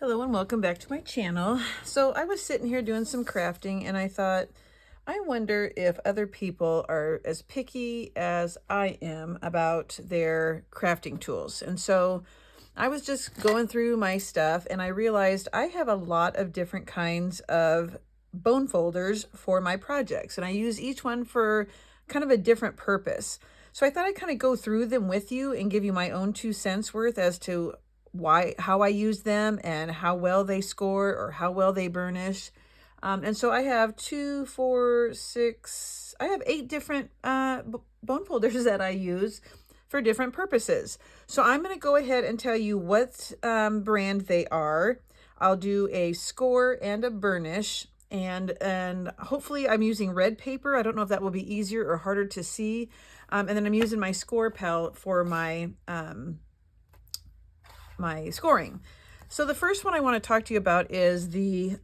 Hello and welcome back to my channel. So I was sitting here doing some crafting and I thought, I wonder if other people are as picky as I am about their crafting tools. And so I was just going through my stuff and I realized I have a lot of different kinds of bone folders for my projects. And I use each one for kind of a different purpose. So I thought I'd kind of go through them with you and give you my own 2 cents worth as to how I use them and how well they score or how well they burnish. And so I have 2, 4, 6, I have 8 different bone folders that I use for different purposes. So I'm going to go ahead and tell you what brand they are. I'll do a score and a burnish, and hopefully I'm using red paper. I don't know if that will be easier or harder to see. And then I'm using my score palette for my my scoring. So the first one I want to talk to you about is the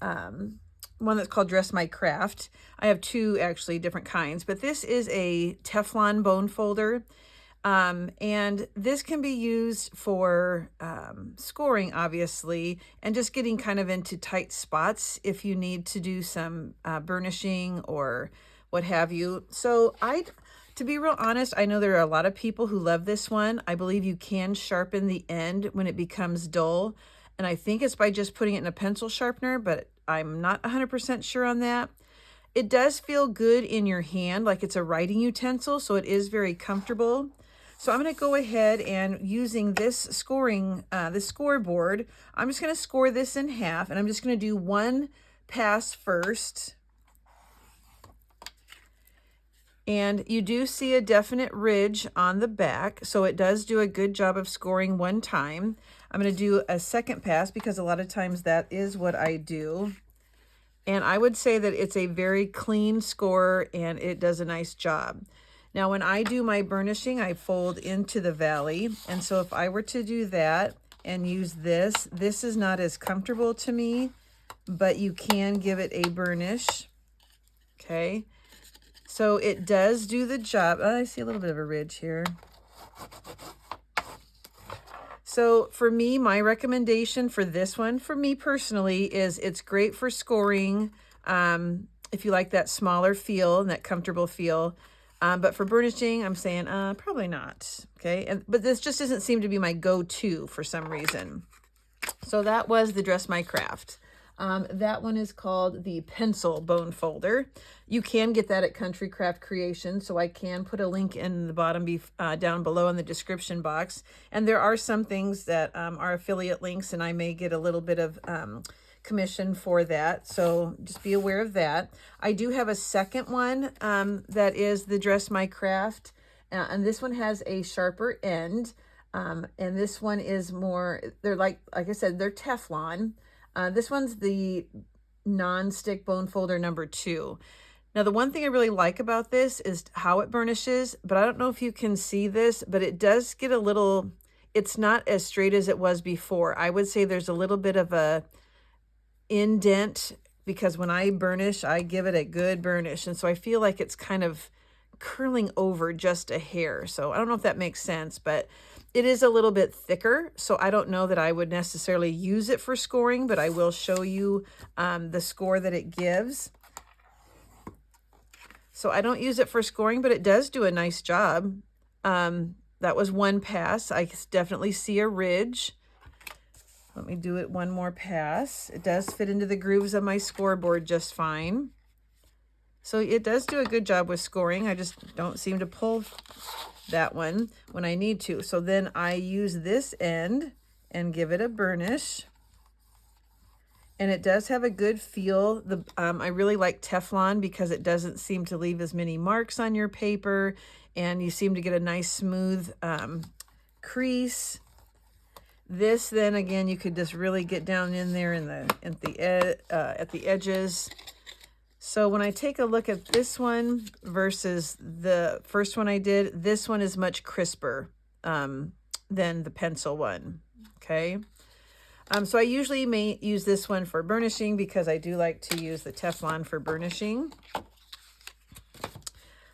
one that's called Dress My Craft. I have 2 actually different kinds, but this is a Teflon bone folder. And this can be used for scoring, obviously, and just getting kind of into tight spots if you need to do some burnishing or what have you. So to be real honest, I know there are a lot of people who love this one. I believe you can sharpen the end when it becomes dull. And I think it's by just putting it in a pencil sharpener, but I'm not 100% sure on that. It does feel good in your hand, like it's a writing utensil, so it is very comfortable. So I'm going to go ahead and using this scoreboard, I'm just going to score this in half, and I'm just going to do one pass first. And you do see a definite ridge on the back, so it does do a good job of scoring one time. I'm going to do a second pass because a lot of times that is what I do. And I would say that it's a very clean score and it does a nice job. Now, when I do my burnishing, I fold into the valley. And so if I were to do that and use this is not as comfortable to me, but you can give it a burnish. Okay. So it does do the job. Oh, I see a little bit of a ridge here. So for me, my recommendation for this one, for me personally, is it's great for scoring if you like that smaller feel and that comfortable feel. But for burnishing, I'm saying probably not. Okay, but this just doesn't seem to be my go-to for some reason. So that was the Dress My Craft. That one is called the pencil bone folder. You can get that at Country Craft Creation, so I can put a link in the bottom down below in the description box. And there are some things that are affiliate links, and I may get a little bit of commission for that, so just be aware of that. I do have a second one that is the Dress My Craft, and this one has a sharper end, and this one is more, they're like I said, they're Teflon. This one's the non-stick bone folder number 2. Now, the one thing I really like about this is how it burnishes, but I don't know if you can see this, but it does get a little, it's not as straight as it was before. I would say there's a little bit of a indent because when I burnish, I give it a good burnish. And so I feel like it's kind of curling over just a hair. So I don't know if that makes sense, but it is a little bit thicker, so I don't know that I would necessarily use it for scoring, but I will show you the score that it gives. So I don't use it for scoring, but it does do a nice job. That was one pass. I definitely see a ridge. Let me do it one more pass. It does fit into the grooves of my scoreboard just fine. So it does do a good job with scoring. I just don't seem to pull that one when I need to. So then I use this end and give it a burnish. And it does have a good feel. I really like Teflon because it doesn't seem to leave as many marks on your paper, and you seem to get a nice smooth crease. This then again, you could just really get down in there at the edges. So when I take a look at this one versus the first one I did, this one is much crisper than the pencil one, okay? So I usually may use this one for burnishing because I do like to use the Teflon for burnishing.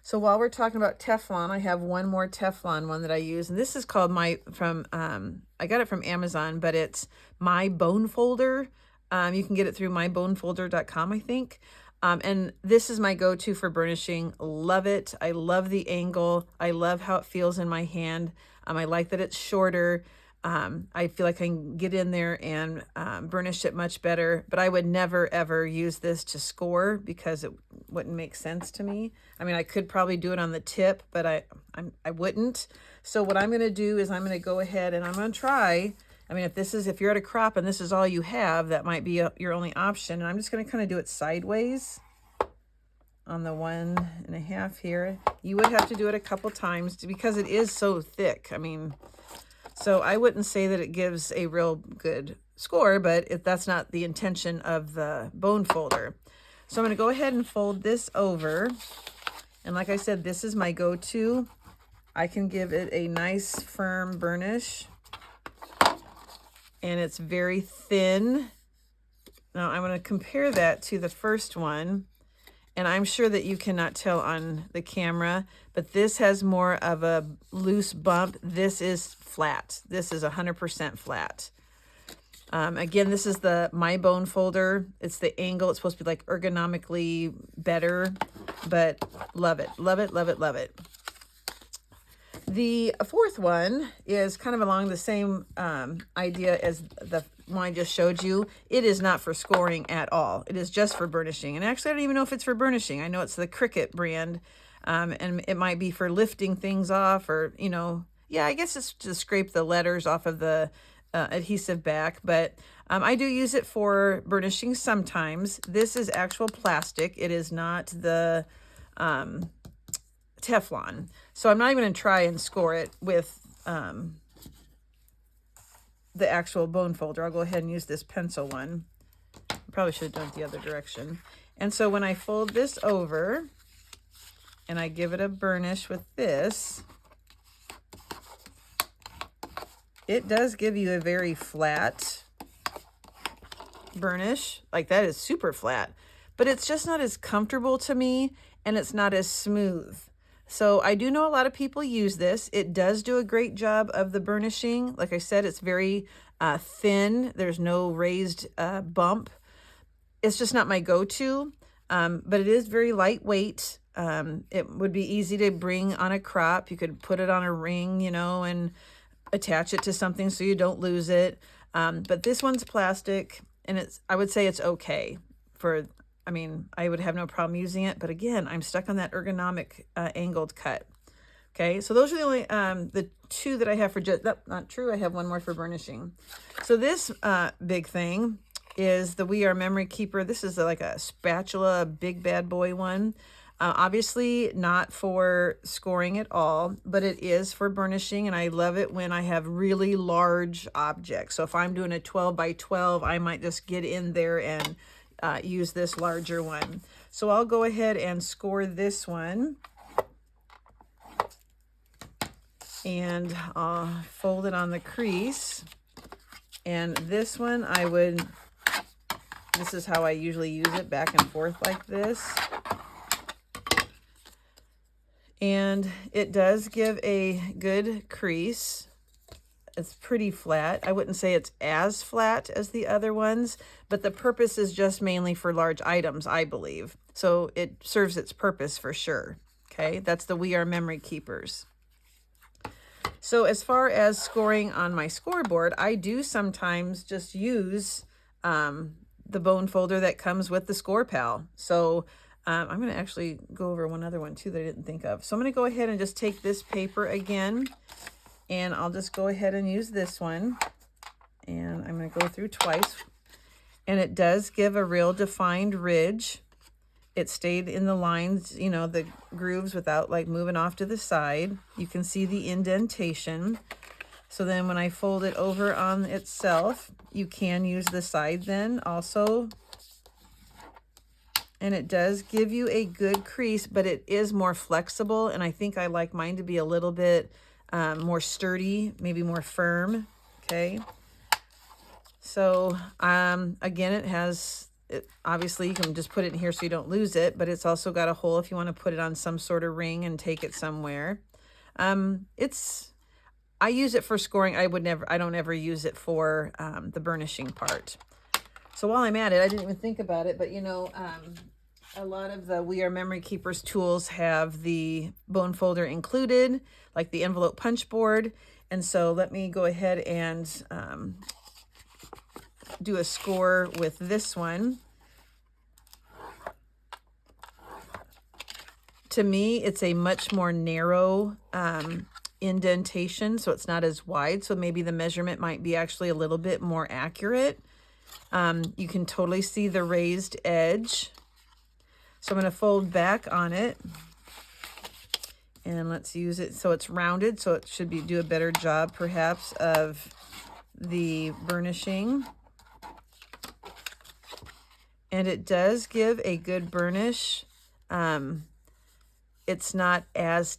So while we're talking about Teflon, I have one more Teflon one that I use, and this is called I got it from Amazon, but it's My Bone Folder. You can get it through mybonefolder.com, I think. And this is my go-to for burnishing. Love it. I love the angle. I love how it feels in my hand. I like that it's shorter. I feel like I can get in there and burnish it much better, but I would never ever use this to score because it wouldn't make sense to me. I mean, I could probably do it on the tip, but I wouldn't. So what I'm going to do is I'm going to go ahead and I'm going to try. I mean, if you're at a crop and this is all you have, that might be your only option. And I'm just going to kind of do it sideways on the 1.5 here. You would have to do it a couple times because it is so thick. I mean, so I wouldn't say that it gives a real good score, but that's not the intention of the bone folder. So I'm going to go ahead and fold this over. And like I said, this is my go-to. I can give it a nice firm burnish. And it's very thin. Now I'm going to compare that to the first one. And I'm sure that you cannot tell on the camera, but this has more of a loose bump. This is flat. This is 100% flat. Again, this is the My Bone folder. It's the angle. It's supposed to be like ergonomically better, but love it, love it, love it, love it. The fourth one is kind of along the same idea as the one I just showed you. It is not for scoring at all. It is just for burnishing. And actually, I don't even know if it's for burnishing. I know it's the Cricut brand, and it might be for lifting things off or, yeah, I guess it's to scrape the letters off of the adhesive back. But I do use it for burnishing sometimes. This is actual plastic. It is not the Teflon. So I'm not even going to try and score it with the actual bone folder. I'll go ahead and use this pencil one. Probably should have done it the other direction. And so when I fold this over and I give it a burnish with this, it does give you a very flat burnish. Like, that is super flat, but it's just not as comfortable to me, and it's not as smooth. So I do know a lot of people use this. It does do a great job of the burnishing. Like I said, it's very thin. There's no raised bump. It's just not my go-to, but it is very lightweight. It would be easy to bring on a crop. You could put it on a ring, and attach it to something so you don't lose it. But this one's plastic, and I would say it's okay for, I would have no problem using it, but again, I'm stuck on that ergonomic angled cut. Okay, so those are the only, the two that I have for just, not true, I have one more for burnishing. So this big thing is the We Are Memory Keeper. This is like a spatula, big bad boy one. Obviously not for scoring at all, but it is for burnishing, and I love it when I have really large objects. So if I'm doing a 12 by 12, I might just get in there and use this larger one. So I'll go ahead and score this one, and I'll fold it on the crease. And this one this is how I usually use it, back and forth like this. And it does give a good crease. It's pretty flat. I wouldn't say it's as flat as the other ones, but the purpose is just mainly for large items, I believe. So it serves its purpose for sure. Okay, that's the We Are Memory Keepers. So as far as scoring on my scoreboard, I do sometimes just use the bone folder that comes with the Score Pal. So I'm going to actually go over one other one too that I didn't think of. So I'm going to go ahead and just take this paper again, and I'll just go ahead and use this one. And I'm going to go through twice. And it does give a real defined ridge. It stayed in the lines, the grooves, without like moving off to the side. You can see the indentation. So then when I fold it over on itself, you can use the side then also. And it does give you a good crease, but it is more flexible. And I think I like mine to be a little bit more sturdy, maybe more firm. Okay. So again, it has obviously you can just put it in here so you don't lose it, but it's also got a hole if you want to put it on some sort of ring and take it somewhere. I use it for scoring. I don't ever use it for the burnishing part. So while I'm at it, I didn't even think about it, but you know, a lot of the We Are Memory Keepers tools have the bone folder included, like the envelope punch board. And so let me go ahead and do a score with this one. To me, it's a much more narrow indentation, so it's not as wide. So maybe the measurement might be actually a little bit more accurate. You can totally see the raised edge. So I'm going to fold back on it. And let's use it so it's rounded, so it should do a better job perhaps of the burnishing. And it does give a good burnish. It's not as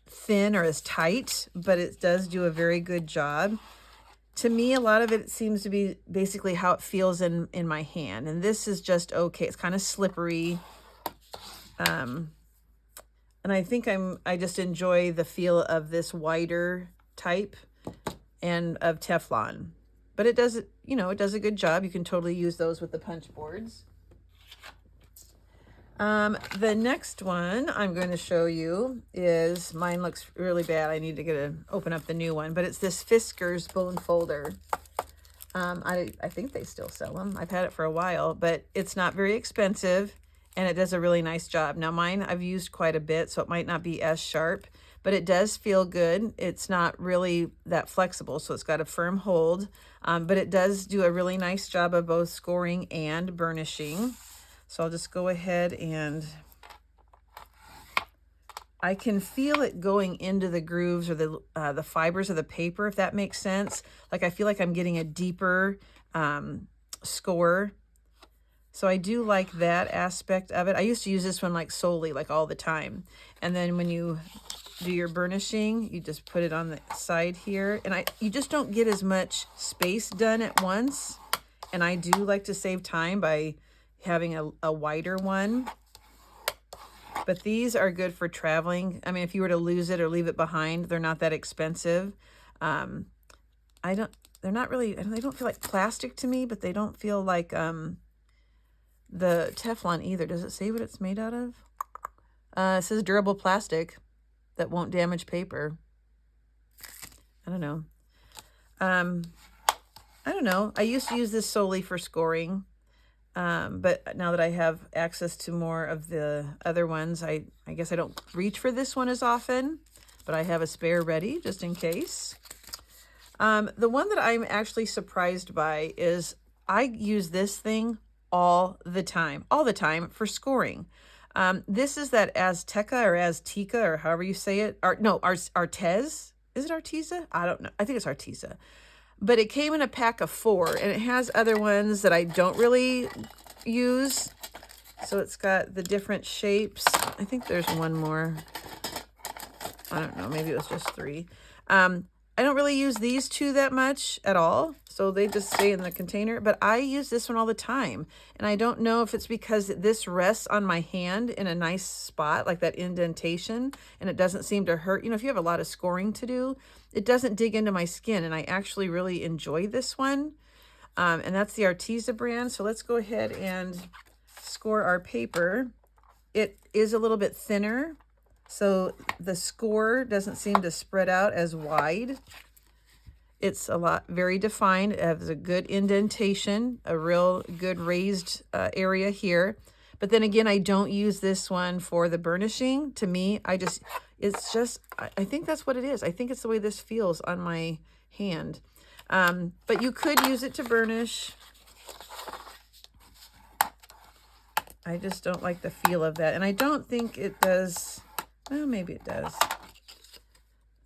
thin or as tight, but it does do a very good job. To me, a lot of it seems to be basically how it feels in my hand. And this is just okay. It's kind of slippery. And I think I just enjoy the feel of this wider type and of Teflon. But it does, you know, it does a good job. You can totally use those with the punch boards. The next one I'm going to show you is, mine looks really bad. I need to open up the new one, but it's this Fiskars bone folder. I think they still sell them. I've had it for a while, but it's not very expensive and it does a really nice job. Now mine I've used quite a bit, so it might not be as sharp, but it does feel good. It's not really that flexible, so it's got a firm hold, but it does do a really nice job of both scoring and burnishing. So I'll just go ahead and I can feel it going into the grooves or the fibers of the paper, if that makes sense. Like I feel like I'm getting a deeper score. So I do like that aspect of it. I used to use this one like solely, like all the time. And then when you do your burnishing, you just put it on the side here. And you just don't get as much space done at once. And I do like to save time by having a wider one. But these are good for traveling. I mean, if you were to lose it or leave it behind, they're not that expensive. They don't feel like plastic to me, but they don't feel like the Teflon either. Does it say what it's made out of? It says durable plastic that won't damage paper. I don't know. I don't know. I used to use this solely for scoring. But now that I have access to more of the other ones, I guess I don't reach for this one as often, but I have a spare ready just in case. The one that I'm actually surprised by is I use this thing all the time for scoring. This is that Azteca or Azteca or however you say it. Artez. Is it Arteza? I don't know. I think it's Arteza. But it came in a pack of 4, and it has other ones that I don't really use. So it's got the different shapes. I think there's one more. I don't know. Maybe it was just 3. I don't really use these 2 that much at all. So they just stay in the container. But I use this one all the time. And I don't know if it's because this rests on my hand in a nice spot, like that indentation, and it doesn't seem to hurt. You know, if you have a lot of scoring to do, it doesn't dig into my skin. And I actually really enjoy this one. And that's the Arteza brand. So let's go ahead and score our paper. It is a little bit thinner, so the score doesn't seem to spread out as wide. It's very defined. It has a good indentation, a real good raised area here. But then again, I don't use this one for the burnishing. To me, I think that's what it is. I think it's the way this feels on my hand. But you could use it to burnish. I just don't like the feel of that. And I don't think it does. Well, maybe it does.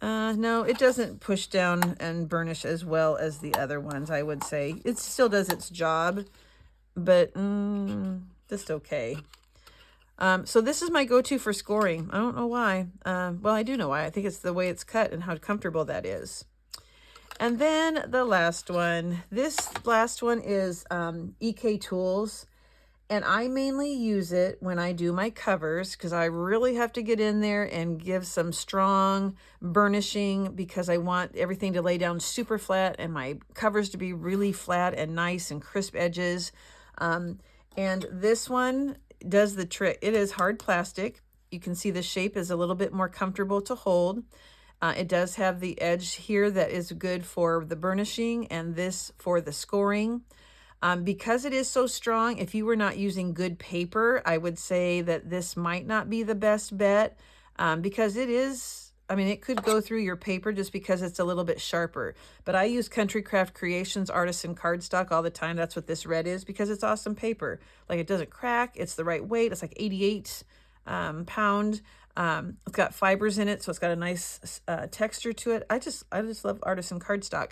No, it doesn't push down and burnish as well as the other ones, I would say. It still does its job, but just okay. So this is my go-to for scoring. I don't know why. Well, I do know why. I think it's the way it's cut and how comfortable that is. And then the last one. This last one is EK Tools. And I mainly use it when I do my covers because I really have to get in there and give some strong burnishing because I want everything to lay down super flat and my covers to be really flat and nice and crisp edges. And this one does the trick. It is hard plastic. You can see the shape is a little bit more comfortable to hold. It does have the edge here that is good for the burnishing and this for the scoring. Because it is so strong, if you were not using good paper, I would say that this might not be the best bet because it is, I mean, it could go through your paper just because it's a little bit sharper. But I use Country Craft Creations Artisan cardstock all the time. That's what this red is because it's awesome paper. Like it doesn't crack. It's the right weight. It's like 88 pound. It's got fibers in it, so it's got a nice texture to it. I just love Artisan cardstock.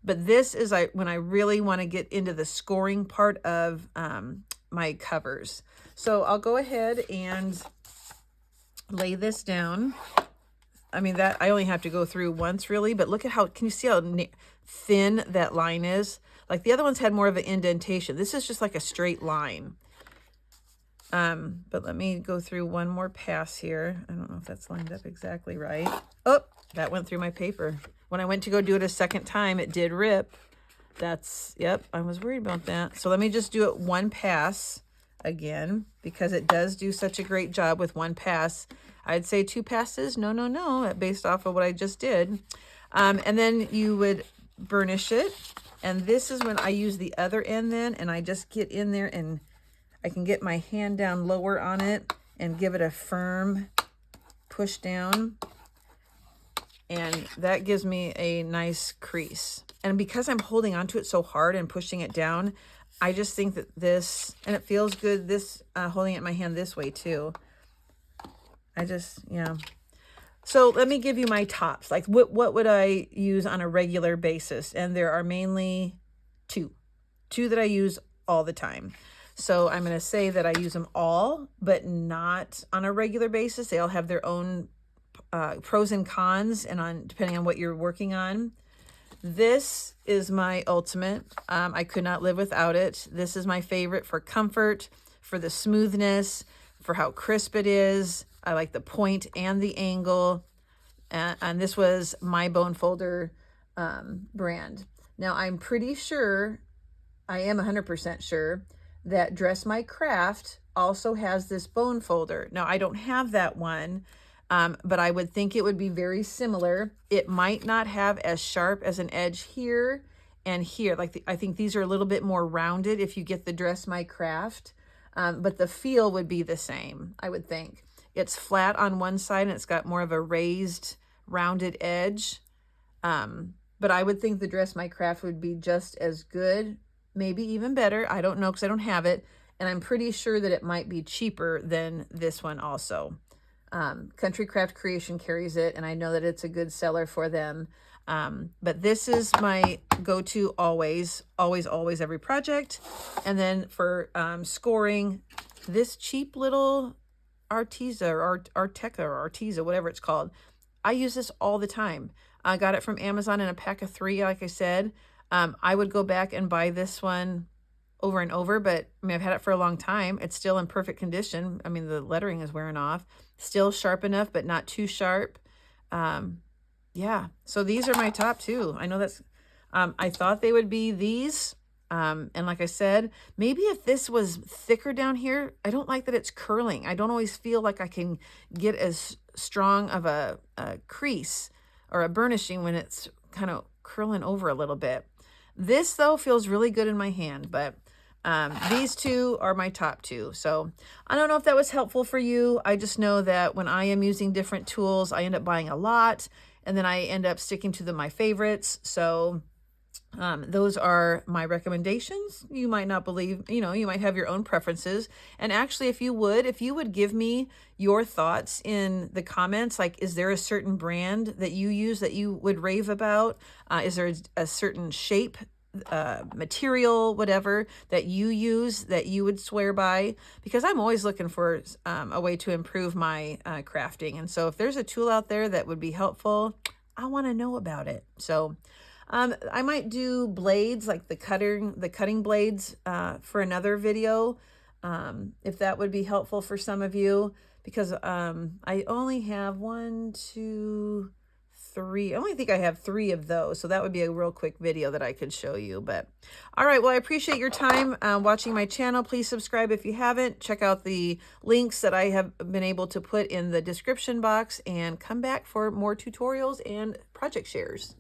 But this is when I really want to get into the scoring part of my covers. So I'll go ahead and lay this down. I mean, that I only have to go through once really, but look at how, can you see how thin that line is? Like the other ones had more of an indentation. This is just like a straight line. But let me go through one more pass here. I don't know if that's lined up exactly right. Oh, that went through my paper. When I went to go do it a second time, it did rip. Yep, I was worried about that. So let me just do it one pass again, because it does do such a great job with one pass. I'd say two passes, no, based off of what I just did. And then you would burnish it. And this is when I use the other end then, and I just get in there and I can get my hand down lower on it and give it a firm push down. And that gives me a nice crease. And because I'm holding onto it so hard and pushing it down, I just think that this, and it feels good, this holding it in my hand this way too. Yeah. So let me give you my tops. Like what would I use on a regular basis? And there are mainly two that I use all the time. So I'm going to say that I use them all, but not on a regular basis. They all have their own pros and cons, and depending on what you're working on. This is my ultimate. I could not live without it. This is my favorite for comfort, for the smoothness, for how crisp it is. I like the point and the angle. And this was my Bone Folder brand. Now I'm pretty sure, I am 100% sure, that Dress My Craft also has this bone folder. Now I don't have that one, but I would think it would be very similar. It might not have as sharp as an edge here and here. I think these are a little bit more rounded if you get the Dress My Craft, but the feel would be the same, I would think. It's flat on one side and it's got more of a raised, rounded edge. But I would think the Dress My Craft would be just as good, maybe even better. I don't know because I don't have it. And I'm pretty sure that it might be cheaper than this one also. Country Craft Creation carries it, and I know that it's a good seller for them. But this is my go-to always, every project. And then for scoring, this cheap little Arteza or Arteza or Arteza, whatever it's called. I use this all the time. I got it from Amazon in a pack of 3, like I said. I would go back and buy this one over and over, but I mean, I've had it for a long time. It's still in perfect condition. I mean, the lettering is wearing off. Still sharp enough, but not too sharp. Yeah, so these are my top 2. I know that's, I thought they would be these. And like I said, maybe if this was thicker down here, I don't like that it's curling. I don't always feel like I can get as strong of a crease or a burnishing when it's kind of curling over a little bit. This though feels really good in my hand, but these 2 are my top 2. So I don't know if that was helpful for you. I just know that when I am using different tools, I end up buying a lot, and then I end up sticking to my favorites. So those are my recommendations. You might not believe, you might have your own preferences. And actually, if you would give me your thoughts in the comments, like, is there a certain brand that you use that you would rave about? Is there a certain shape, material, whatever, that you use that you would swear by? Because I'm always looking for a way to improve my crafting. And so if there's a tool out there that would be helpful, I want to know about it. So I might do blades, like the cutting blades, for another video, if that would be helpful for some of you, because I only have one, two, three. I only think I have three of those, so that would be a real quick video that I could show you. But all right, well, I appreciate your time watching my channel. Please subscribe if you haven't. Check out the links that I have been able to put in the description box, and come back for more tutorials and project shares.